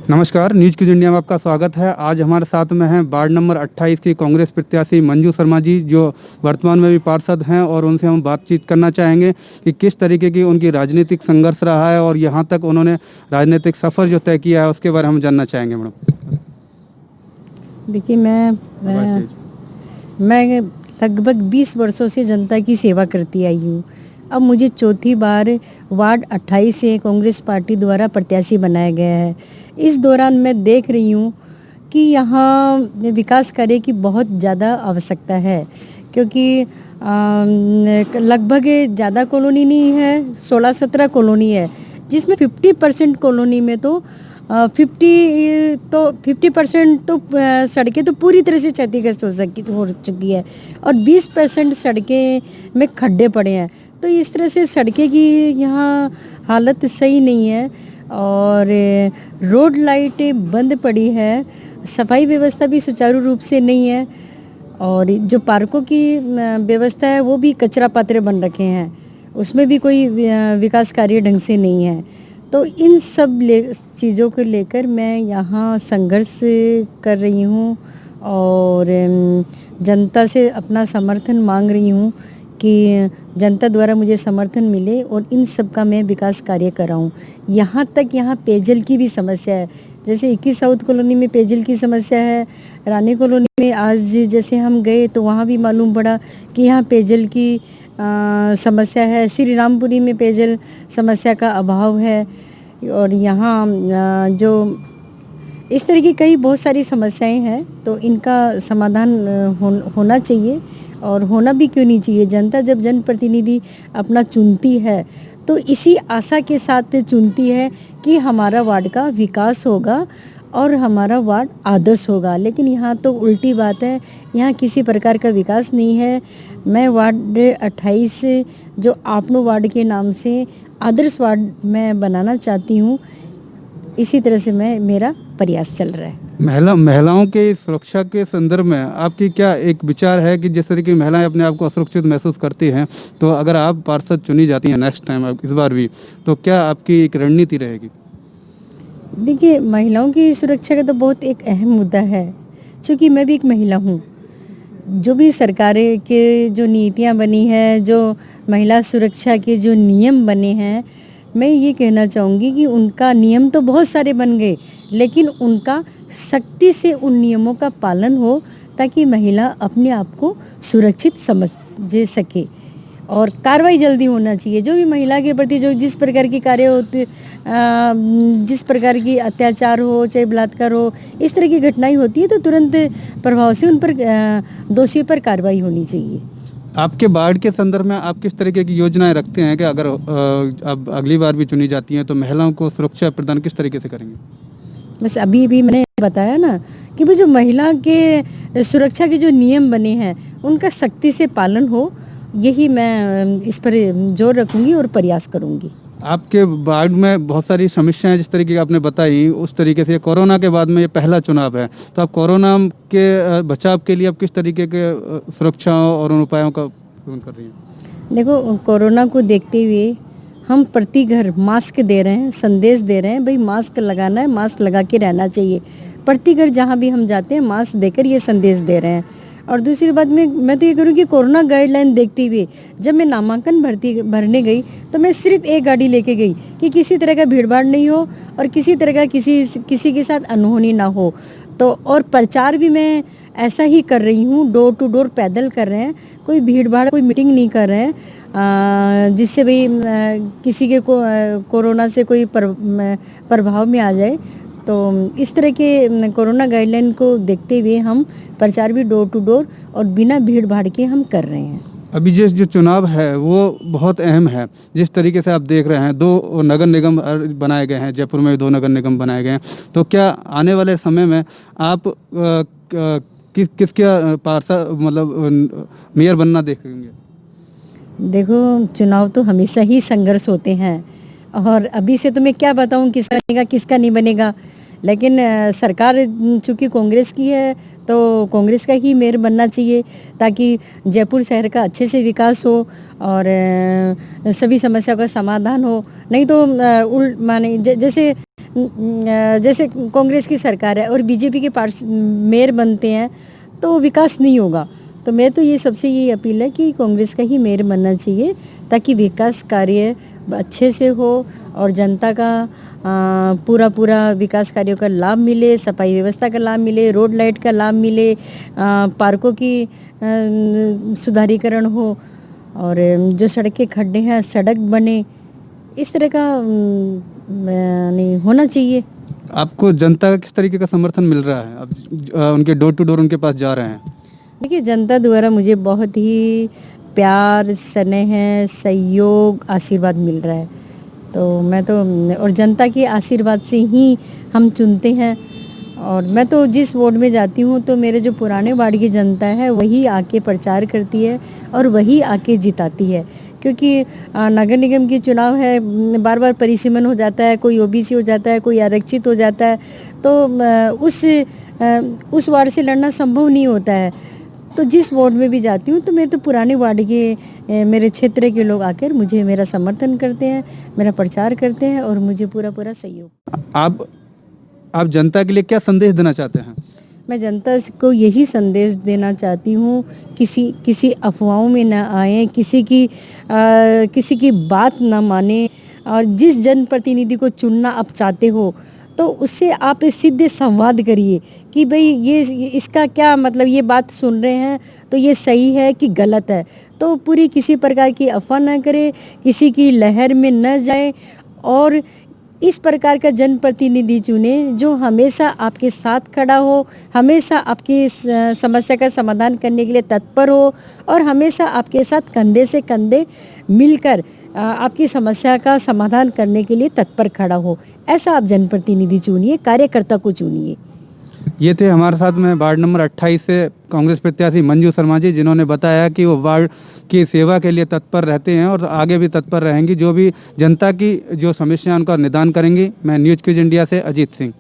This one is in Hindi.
नमस्कार, न्यूज़ क्यूज इंडिया में आपका स्वागत है। आज हमारे साथ में हैं वार्ड नंबर 28 की कांग्रेस प्रत्याशी मंजू शर्मा जी, जो वर्तमान में भी पार्षद हैं, और उनसे हम बातचीत करना चाहेंगे कि किस तरीके की उनकी राजनीतिक संघर्ष रहा है और यहाँ तक उन्होंने राजनीतिक सफ़र जो तय किया है उसके बारे में हम जानना चाहेंगे। मैडम देखिए, मैं लगभग 20 वर्षों से जनता की सेवा करती आई हूँ। अब मुझे चौथी बार वार्ड 28 से कांग्रेस पार्टी द्वारा प्रत्याशी बनाया गया है। इस दौरान मैं देख रही हूँ कि यहाँ विकास कार्य की बहुत ज़्यादा आवश्यकता है, क्योंकि लगभग ज़्यादा कॉलोनी नहीं है, 16-17 कॉलोनी है, जिसमें 50% कॉलोनी में तो 50% तो सड़कें तो पूरी तरह से क्षतिग्रस्त हो चुकी है, और 20% सड़कें में खड्डे पड़े हैं। तो इस तरह से सड़कें की यहाँ हालत सही नहीं है, और रोड लाइटें बंद पड़ी है, सफाई व्यवस्था भी सुचारू रूप से नहीं है, और जो पार्कों की व्यवस्था है वो भी कचरा पात्र बन रखे हैं, उसमें भी कोई विकास कार्य ढंग से नहीं है। तो इन सब चीज़ों को लेकर मैं यहाँ संघर्ष कर रही हूँ, और जनता से अपना समर्थन मांग रही हूँ कि जनता द्वारा मुझे समर्थन मिले और इन सब का मैं विकास कार्य कराऊँ। यहाँ तक यहाँ पेयजल की भी समस्या है, जैसे 21 साउथ कॉलोनी में पेयजल की समस्या है, रानी कॉलोनी में आज जैसे हम गए तो वहाँ भी मालूम पड़ा कि यहाँ पेयजल की समस्या है। श्री रामपुरी में पेयजल समस्या का अभाव है, और यहाँ जो इस तरह की कई बहुत सारी समस्याएं हैं, तो इनका समाधान होना चाहिए, और होना भी क्यों नहीं चाहिए। जनता जब जनप्रतिनिधि अपना चुनती है तो इसी आशा के साथ चुनती है कि हमारा वार्ड का विकास होगा और हमारा वार्ड आदर्श होगा, लेकिन यहाँ तो उल्टी बात है, यहाँ किसी प्रकार का विकास नहीं है। मैं वार्ड 28 जो आपनो वार्ड के नाम से आदर्श वार्ड मैं बनाना चाहती हूँ, इसी तरह से मेरा प्रयास चल रहा है। महिलाओं के सुरक्षा के संदर्भ में आपकी क्या एक विचार है कि जिस तरह की महिलाएं अपने आप को असुरक्षित महसूस करती हैं, तो अगर आप पार्षद चुनी जाती हैं नेक्स्ट टाइम, इस बार भी, तो क्या आपकी एक रणनीति रहेगी? देखिए, महिलाओं की सुरक्षा का तो बहुत एक अहम मुद्दा है, क्योंकि मैं भी एक महिला हूँ। जो भी सरकारें के जो नीतियाँ बनी है, जो महिला सुरक्षा के जो नियम बने हैं, मैं ये कहना चाहूँगी कि उनका नियम तो बहुत सारे बन गए, लेकिन उनका सख्ती से उन नियमों का पालन हो, ताकि महिला अपने आप को सुरक्षित समझ सके, और कार्रवाई जल्दी होना चाहिए। जो भी महिला के प्रति जो जिस प्रकार की कार्य होती, जिस प्रकार की अत्याचार हो, चाहे बलात्कार हो, इस तरह की घटनाएं होती है, तो तुरंत प्रभाव से उन पर दोषियों पर कार्रवाई होनी चाहिए। आपके वार्ड के संदर्भ में आप किस तरीके की योजनाएं रखते हैं कि अगर अब अगली बार भी चुनी जाती हैं तो महिलाओं को सुरक्षा प्रदान किस तरीके से करेंगे? बस अभी भी मैंने बताया ना कि वो जो महिला के सुरक्षा के जो नियम बने हैं उनका सख्ती से पालन हो, यही मैं इस पर जोर रखूंगी और प्रयास करूंगी। आपके वार्ड में बहुत सारी समस्याएं जिस तरीके की आपने बताई, उस तरीके से कोरोना के बाद में ये पहला चुनाव है, तो आप कोरोना के बचाव के लिए आप किस तरीके के सुरक्षा और उन उपायों का पालन कर रही हैं? देखो, कोरोना को देखते हुए हम प्रति घर मास्क दे रहे हैं, संदेश दे रहे हैं, भाई मास्क लगाना है, मास्क लगा के रहना चाहिए। प्रति घर जहाँ भी हम जाते हैं मास्क देकर ये संदेश दे रहे हैं। और दूसरी बात मैं तो ये करूँ कि कोरोना गाइडलाइन देखते हुए जब मैं नामांकन भरने गई तो मैं सिर्फ एक गाड़ी लेके गई कि किसी तरह का भीड़भाड़ नहीं हो और किसी तरह का किसी के साथ अनहोनी ना हो। तो और प्रचार भी मैं ऐसा ही कर रही हूँ, डोर टू डोर पैदल कर रहे हैं, कोई भीड़भाड़ कोई मीटिंग नहीं कर रहे हैं, जिससे भाई किसी के कोरोना से कोई प्रभाव में आ जाए। तो इस तरह के कोरोना गाइडलाइन को देखते हुए हम प्रचार भी डोर टू डोर और बिना भीड़ भाड़ के हम कर रहे हैं। अभी जो चुनाव है वो बहुत अहम है। जिस तरीके से आप देख रहे हैं, 2 नगर निगम बनाए गए हैं, जयपुर में 2 नगर निगम बनाए गए हैं, तो क्या आने वाले समय में आप किसके पार्षद मतलब मेयर बनना देखेंगे? देखो, चुनाव तो हमेशा ही संघर्ष होते हैं, और अभी से तो मैं क्या बताऊं किसका बनेगा किसका नहीं बनेगा, लेकिन सरकार चूँकि कांग्रेस की है तो कांग्रेस का ही मेयर बनना चाहिए, ताकि जयपुर शहर का अच्छे से विकास हो और सभी समस्या का समाधान हो। नहीं तो माने जैसे जैसे कांग्रेस की सरकार है और बीजेपी के मेयर बनते हैं तो विकास नहीं होगा। तो मैं तो ये सबसे यही अपील है कि कांग्रेस का ही मेयर बनना चाहिए ताकि विकास कार्य अच्छे से हो और जनता का पूरा पूरा विकास कार्यों का लाभ मिले, सफाई व्यवस्था का लाभ मिले, रोड लाइट का लाभ मिले, पार्कों की सुधारीकरण हो और जो सड़कें खड्डे हैं सड़क बने, इस तरह का नहीं होना चाहिए। आपको जनता का किस तरीके का समर्थन मिल रहा है? अब उनके डोर टू डोर उनके पास जा रहे हैं। देखिए, जनता द्वारा मुझे बहुत ही प्यार, स्नेह, सहयोग, आशीर्वाद मिल रहा है। तो मैं तो और जनता के आशीर्वाद से ही हम चुनते हैं और मैं तो जिस वार्ड में जाती हूँ तो मेरे जो पुराने वार्ड की जनता है वही आके प्रचार करती है और वही आके जिताती है, क्योंकि नगर निगम की चुनाव है, बार बार परिसीमन हो जाता है, कोई ओबीसी हो जाता है, कोई आरक्षित हो जाता है, तो उस वार्ड से लड़ना संभव नहीं होता है। तो जिस वार्ड में भी जाती हूँ तो मैं तो पुराने वार्ड के मेरे क्षेत्र के लोग आकर मुझे मेरा समर्थन करते हैं, मेरा प्रचार करते हैं और मुझे पूरा पूरा सहयोग। आप जनता के लिए क्या संदेश देना चाहते हैं? मैं जनता को यही संदेश देना चाहती हूँ, किसी अफवाहों में ना आए, किसी की बात ना माने और जिस जनप्रतिनिधि को चुनना आप चाहते हो तो उससे आप सीधे संवाद करिए कि भाई ये इसका क्या मतलब, ये बात सुन रहे हैं तो ये सही है कि गलत है। तो पूरी किसी प्रकार की अफवाह ना करें, किसी की लहर में न जाए और इस प्रकार का जनप्रतिनिधि चुने जो हमेशा आपके साथ खड़ा हो, हमेशा आपकी समस्या का समाधान करने के लिए तत्पर हो और हमेशा आपके साथ कंधे से कंधे मिलकर आपकी समस्या का समाधान करने के लिए तत्पर खड़ा हो। ऐसा आप जनप्रतिनिधि चुनिए, कार्यकर्ता को चुनिए। ये थे हमारे साथ में वार्ड नंबर 28 से कांग्रेस प्रत्याशी मंजू शर्मा जी, जिन्होंने बताया कि वो वार्ड की सेवा के लिए तत्पर रहते हैं और आगे भी तत्पर रहेंगी। जो भी जनता की जो समस्या उनका निदान करेंगी। मैं न्यूज़ क्विज इंडिया से अजीत सिंह।